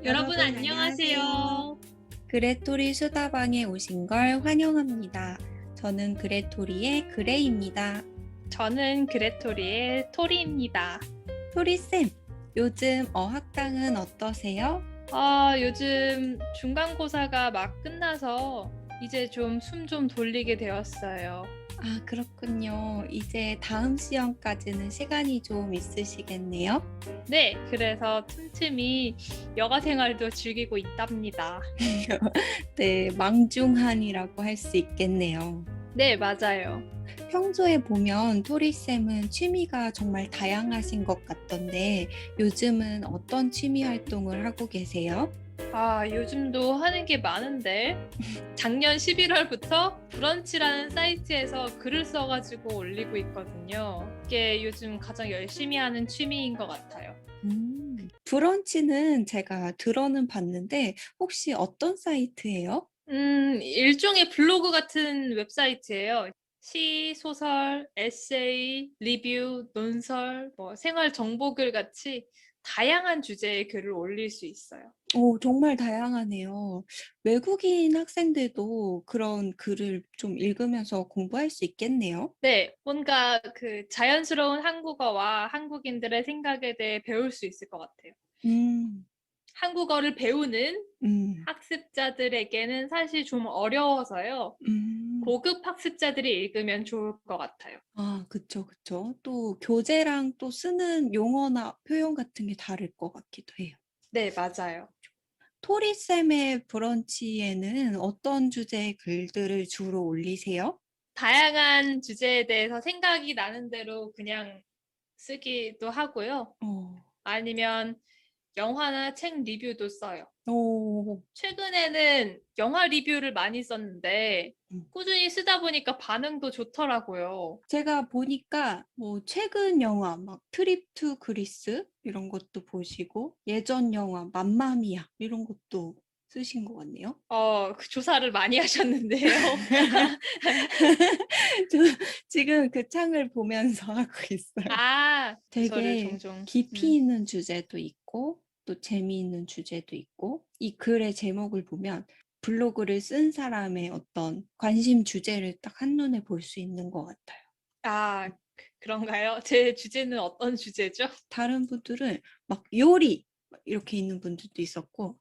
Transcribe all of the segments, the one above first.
여러분 여러분 안녕하세요. 안녕하세요. 그레토리 수다방에 오신 걸 환영합니다. 저는 그레토리의 그레입니다. 저는 그레토리의 토리입니다. 토리쌤, 요즘 어학당은 어떠세요? 요즘 중간고사가 막 끝나서 이제 좀 숨 좀 돌리게 되었어요. 아, 그렇군요. 이제 다음 시험까지는 시간이 좀 있으시겠네요. 네, 그래서 틈틈이 여가 생활도 즐기고 있답니다. 네, 망중한이라고 할 수 있겠네요. 네, 맞아요. 평소에 보면 토리쌤은 취미가 정말 다양하신 것 같던데 요즘은 어떤 취미 활동을 하고 계세요? 요즘도 하는 게 많은데 작년 11월부터 브런치라는 사이트에서 글을 써가지고 올리고 있거든요. 이게 요즘 가장 열심히 하는 취미인 것 같아요. 브런치는 제가 들어는 봤는데 혹시 어떤 사이트예요? 일종의 블로그 같은 웹사이트예요. 시, 소설, 에세이, 리뷰, 논설, 뭐 생활 정보글 같이 다양한 주제의 글을 올릴 수 있어요. 오, 정말 다양하네요. 외국인 학생들도 그런 글을 좀 읽으면서 공부할 수 있겠네요. 네, 뭔가 그 자연스러운 한국어와 한국인들의 생각에 대해 배울 수 있을 것 같아요. 음, 한국어를 배우는 음, 학습자들에게는 사실 좀 어려워서요. 음. 고급 학습자들이 읽으면 좋을 것 같아요. 아, 그쵸, 그쵸. 또 교재랑 또 쓰는 용어나 표현 같은 게 다를 것 같기도 해요. 네, 맞아요. 토리쌤의 브런치에는 어떤 주제의 글들을 주로 올리세요? 다양한 주제에 대해서 생각이 나는 대로 그냥 쓰기도 하고요. 어, 아니면 영화나 책 리뷰도 써요. 오, 최근에는 영화 리뷰를 많이 썼는데 음. 꾸준히 쓰다 보니까 반응도 좋더라고요. 제가 보니까 뭐 최근 영화 막 트립 투 그리스 이런 것도 보시고 예전 영화 맘마미아 이런 것도 쓰신 것 같네요. 그 조사를 많이 하셨는데요. 저 지금 그 창을 보면서 하고 있어요. 조서를 되게 종종. 깊이 있는 주제도 있고 또 재미있는 주제도 있고 이 글의 제목을 보면 블로그를 쓴 사람의 어떤 관심 주제를 딱 한눈에 볼 수 있는 것 같아요. 그런가요? 제 주제는 어떤 주제죠? 다른 분들은 막 요리 막 이렇게 있는 분들도 있었고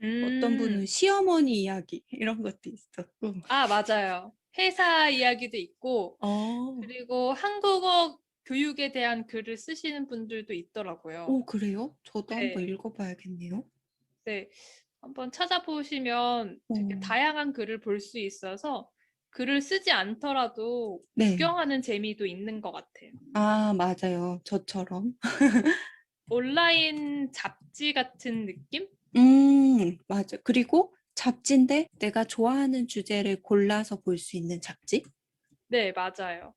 어떤 분은 음. 시어머니 이야기 이런 것도 있었고 맞아요. 회사 이야기도 있고 어, 그리고 한국어 교육에 대한 글을 쓰시는 분들도 있더라고요. 오 그래요? 저도 한번 네. 읽어봐야겠네요. 네. 한번 찾아보시면 되게 어, 다양한 글을 볼 수 있어서 글을 쓰지 않더라도 네. 구경하는 재미도 있는 것 같아요. 아, 맞아요. 저처럼. 온라인 잡지 같은 느낌? 맞아. 그리고 잡지인데 내가 좋아하는 주제를 골라서 볼 수 있는 잡지? 네, 맞아요.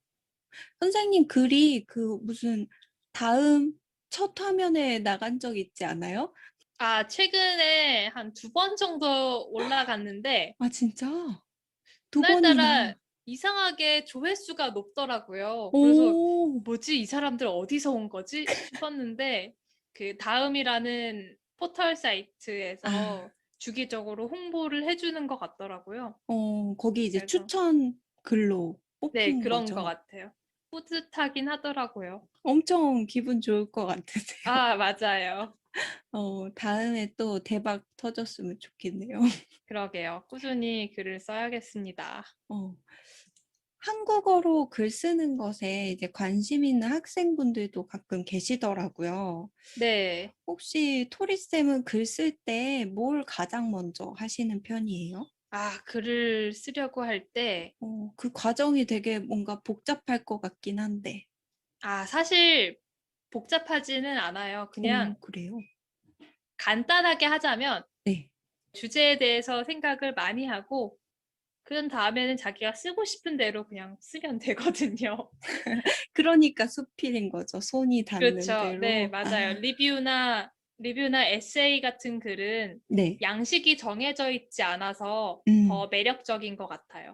선생님 글이 그 무슨 다음 첫 화면에 나간 적 있지 않아요? 최근에 한 두 번 정도 올라갔는데 아, 진짜? 두 그날따라 번이나. 이상하게 조회수가 높더라고요. 그래서 오, '뭐지? 이 사람들 어디서 온 거지?' 싶었는데 그 다음이라는 포털 아, 사이트에서 주기적으로 홍보를 해 주는 것 같더라고요. 거기 이제 그래서 추천 글로 네, 뽑힌 그런 것 거죠. 같아요. 뿌듯하긴 하더라고요. 엄청 기분 좋을 것 같으세요. 맞아요. 다음에 또 대박 터졌으면 좋겠네요. 그러게요. 꾸준히 글을 써야겠습니다. 어. 한국어로 글 쓰는 것에 이제 관심 있는 학생분들도 가끔 계시더라고요. 네. 혹시 토리쌤은 글 쓸 때 뭘 가장 먼저 하시는 편이에요? 글을 쓰려고 할 때 그 과정이 되게 뭔가 복잡할 것 같긴 한데. 사실 복잡하지는 않아요. 그냥 그래요? 간단하게 하자면 네. 주제에 대해서 생각을 많이 하고 그런 다음에는 자기가 쓰고 싶은 대로 그냥 쓰면 되거든요. 그러니까 수필인 거죠. 손이 닿는 그렇죠. 네, 대로. 맞아요. 아, 리뷰나 에세이 같은 글은 네. 양식이 정해져 있지 않아서 더 음. 매력적인 것 같아요.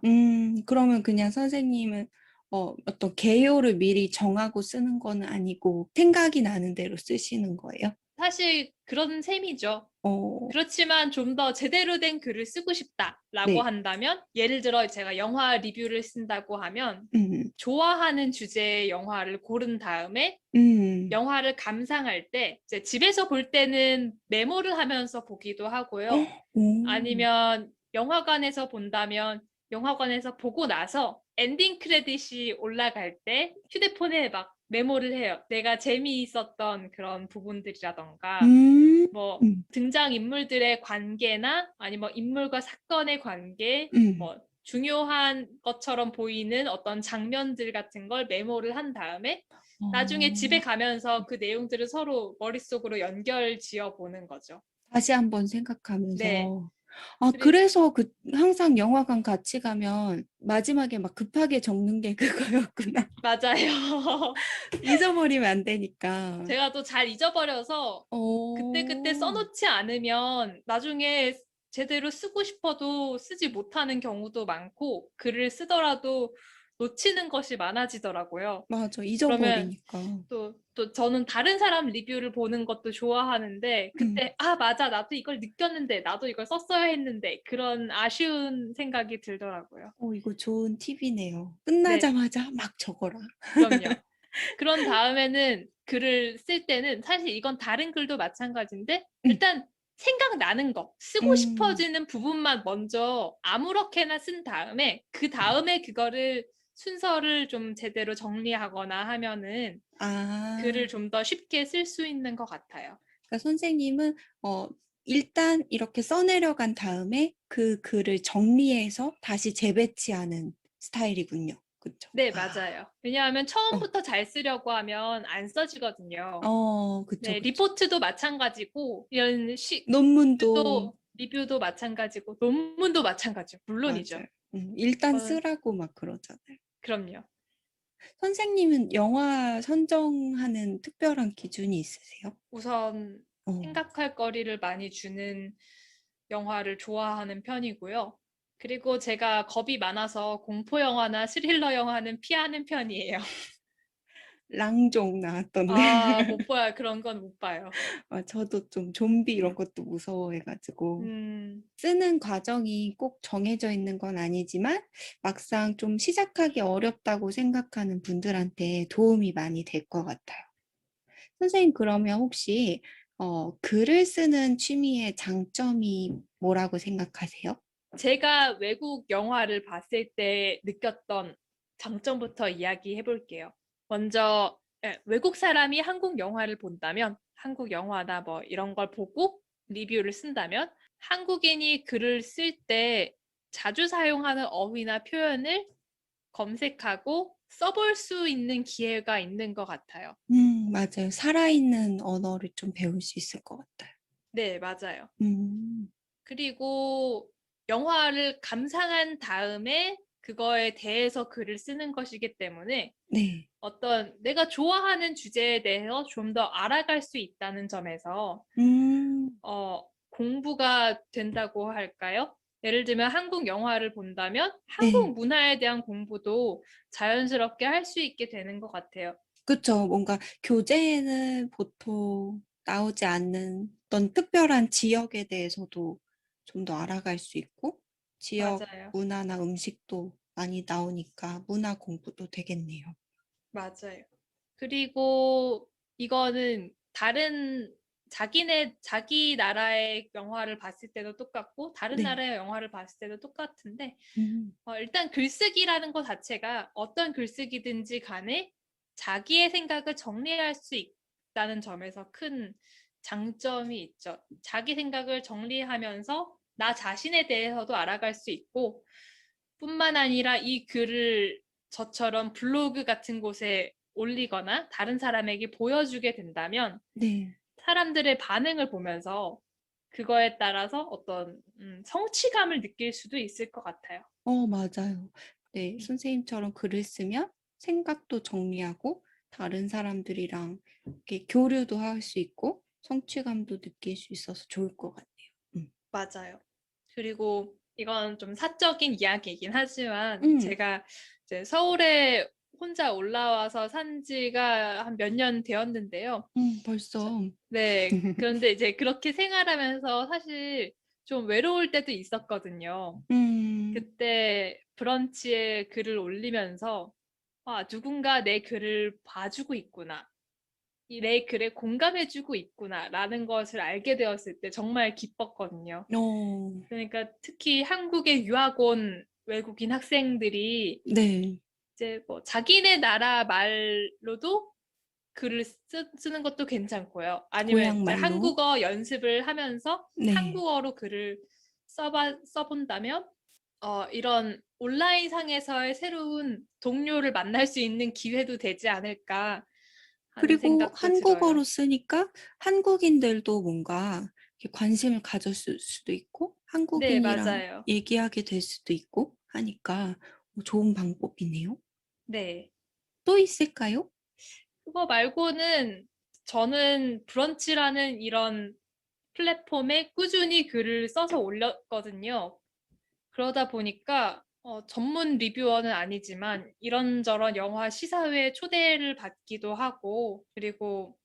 그러면 그냥 선생님은 어떤 개요를 미리 정하고 쓰는 거는 아니고 생각이 나는 대로 쓰시는 거예요? 사실 그런 셈이죠. 어, 그렇지만 좀 더 제대로 된 글을 쓰고 싶다라고 네. 한다면 예를 들어 제가 영화 리뷰를 쓴다고 하면 음, 좋아하는 주제의 영화를 고른 다음에 음. 영화를 감상할 때 이제 집에서 볼 때는 메모를 하면서 보기도 하고요. 헉, 오, 아니면 영화관에서 본다면 영화관에서 보고 나서 엔딩 크레딧이 올라갈 때 휴대폰에 막 메모를 해요. 내가 재미있었던 그런 부분들이라던가 음, 뭐 음, 등장인물들의 관계나 아니면 인물과 사건의 관계, 음. 뭐 중요한 것처럼 보이는 어떤 장면들 같은 걸 메모를 한 다음에 나중에 집에 어, 가면서 그 내용들을 서로 머릿속으로 연결 지어 보는 거죠. 다시 한번 네. 생각하면서. 아, 그리 그래서 항상 영화관 같이 가면 마지막에 막 급하게 적는 게 그거였구나. 맞아요. 잊어버리면 안 되니까. 제가 또 잘 잊어버려서 그때그때 어, 써놓지 않으면 나중에 제대로 쓰고 싶어도 쓰지 못하는 경우도 많고 글을 쓰더라도 놓치는 것이 많아지더라고요. 맞아. 그러면 잊어버리니까. 또 저는 다른 사람 리뷰를 보는 것도 좋아하는데 음. 그때 아, 맞아. 나도 이걸 느꼈는데 나도 이걸 썼어야 했는데 그런 아쉬운 생각이 들더라고요. 이거 좋은 팁이네요. 네, 끝나자마자 막 적어라. 그럼요. 그런 다음에는 글을 쓸 때는 사실 이건 다른 글도 마찬가지인데 음, 일단 생각나는 거, 쓰고 음, 싶어지는 부분만 먼저 아무렇게나 쓴 다음에 그 다음에 그거를 순서를 좀 제대로 정리하거나 하면은 글을 아, 좀 더 쉽게 쓸 수 있는 것 같아요. 그러니까 선생님은 일단 이렇게 써내려간 다음에 그 글을 정리해서 다시 재배치하는 스타일이군요. 그쵸? 네, 아, 맞아요. 왜냐하면 어, 처음부터 잘 쓰려고 하면 안 써지거든요. 그쵸, 네, 그쵸. 리포트도 마찬가지고 이런 논문도 리뷰도 마찬가지고 논문도 마찬가지고 물론이죠. 맞아요. 일단 저는 쓰라고 막 그러잖아요. 그럼요. 선생님은 영화 선정하는 특별한 기준이 있으세요? 우선 어, 생각할 거리를 많이 주는 영화를 좋아하는 편이고요. 그리고 제가 겁이 많아서 공포 영화나 스릴러 영화는 피하는 편이에요. 랑종 나왔던데. 아, 못 봐요. 그런 건 못 봐요. 저도 좀 좀비 이런 것도 무서워해가지고. 음, 쓰는 과정이 꼭 정해져 있는 건 아니지만 막상 좀 시작하기 어렵다고 생각하는 분들한테 도움이 많이 될 것 같아요. 선생님, 그러면 혹시 글을 쓰는 취미의 장점이 뭐라고 생각하세요? 제가 외국 영화를 봤을 때 느꼈던 장점부터 이야기해 볼게요. 먼저 외국 사람이 한국 영화를 본다면 한국 영화나 뭐 이런 걸 보고 리뷰를 쓴다면 한국인이 글을 쓸 때 자주 사용하는 어휘나 표현을 검색하고 써볼 수 있는 기회가 있는 것 같아요. 맞아요. 살아있는 언어를 좀 배울 수 있을 것 같아요. 네, 맞아요. 음, 그리고 영화를 감상한 다음에 그거에 대해서 글을 쓰는 것이기 때문에 네. 어떤 내가 좋아하는 주제에 대해서 좀 더 알아갈 수 있다는 점에서 음, 공부가 된다고 할까요? 예를 들면 한국 영화를 본다면 한국 네. 문화에 대한 공부도 자연스럽게 할 수 있게 되는 것 같아요. 그쵸. 뭔가 교재에는 보통 나오지 않는 어떤 특별한 지역에 대해서도 좀 더 알아갈 수 있고, 지역 맞아요. 문화나 음식도 많이 나오니까 문화 공부도 되겠네요. 맞아요. 그리고 이거는 자기 나라의 영화를 봤을 때도 똑같고 다른 네. 나라의 영화를 봤을 때도 똑같은데 음, 일단 글쓰기라는 것 자체가 어떤 글쓰기든지 간에 자기의 생각을 정리할 수 있다는 점에서 큰 장점이 있죠. 자기 생각을 정리하면서 나 자신에 대해서도 알아갈 수 있고 뿐만 아니라 이 글을 저처럼 블로그 같은 곳에 올리거나 다른 사람에게 보여주게 된다면 네. 사람들의 반응을 보면서 그거에 따라서 어떤 성취감을 느낄 수도 있을 것 같아요. 맞아요. 네. 선생님처럼 글을 쓰면 생각도 정리하고 다른 사람들이랑 이렇게 교류도 할 수 있고 성취감도 느낄 수 있어서 좋을 것 같네요. 음. 맞아요. 그리고 이건 좀 사적인 이야기이긴 하지만 음, 제가 이제 서울에 혼자 올라와서 산 지가 한 몇 년 되었는데요. 벌써. 네. 그런데 이제 그렇게 생활하면서 사실 좀 외로울 때도 있었거든요. 음, 그때 브런치에 글을 올리면서 '아 누군가 내 글을 봐주고 있구나. 이 내 글에 공감해 주고 있구나.'라는 것을 알게 되었을 때 정말 기뻤거든요. 어, 그러니까 특히 한국에 유학 온 외국인 학생들이 네. 이제 뭐 자기네 나라 말로도 글을 쓰는 것도 괜찮고요. 아니면 고향 이제 말로. 한국어 연습을 하면서 네. 한국어로 글을 써 본다면 이런 '온라인상에서의 새로운 동료를 만날 수 있는 기회도 되지 않을까.' 하는 그리고 생각도 들어요. 한국어로 쓰니까 한국인들도 뭔가 이렇게 관심을 가졌을 수도 있고 네 한국인이랑 맞아요. 얘기하게 될 수도 있고 하니까 좋은 방법이네요. 네. 또 있을까요? 그거 말고는 저는 브런치라는 이런 플랫폼에 꾸준히 글을 써서 올렸거든요. 그러다 보니까 전문 리뷰어는 아니지만 이런저런 영화 시사회에 초대를 받기도 하고 그리고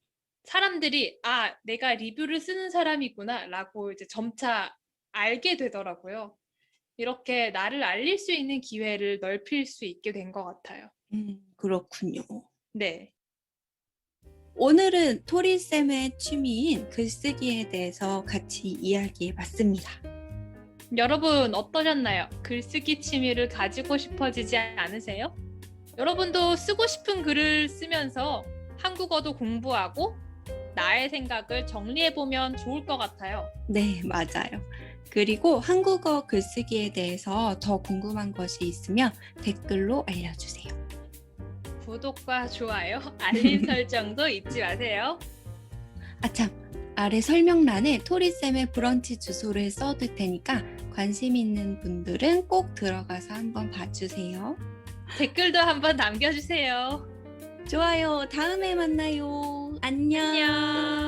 사람들이 '아 내가 리뷰를 쓰는 사람이구나.'라고 이제 점차 알게 되더라고요. 이렇게 나를 알릴 수 있는 기회를 넓힐 수 있게 된 것 같아요. 그렇군요. 네. 오늘은 토리쌤의 취미인 글쓰기에 대해서 같이 이야기해 봤습니다. 여러분 어떠셨나요? 글쓰기 취미를 가지고 싶어지지 않으세요? 여러분도 쓰고 싶은 글을 쓰면서 한국어도 공부하고 나의 생각을 정리해보면 좋을 것 같아요. 네, 맞아요. 그리고 한국어 글쓰기에 대해서 더 궁금한 것이 있으면 댓글로 알려주세요. 구독과 좋아요, 알림 설정도 잊지 마세요. 아참, 아래 설명란에 토리쌤의 브런치 주소를 써둘 테니까 관심 있는 분들은 꼭 들어가서 한번 봐주세요. 댓글도 한번 남겨주세요. 좋아요. 다음에 만나요. 안녕. 안녕.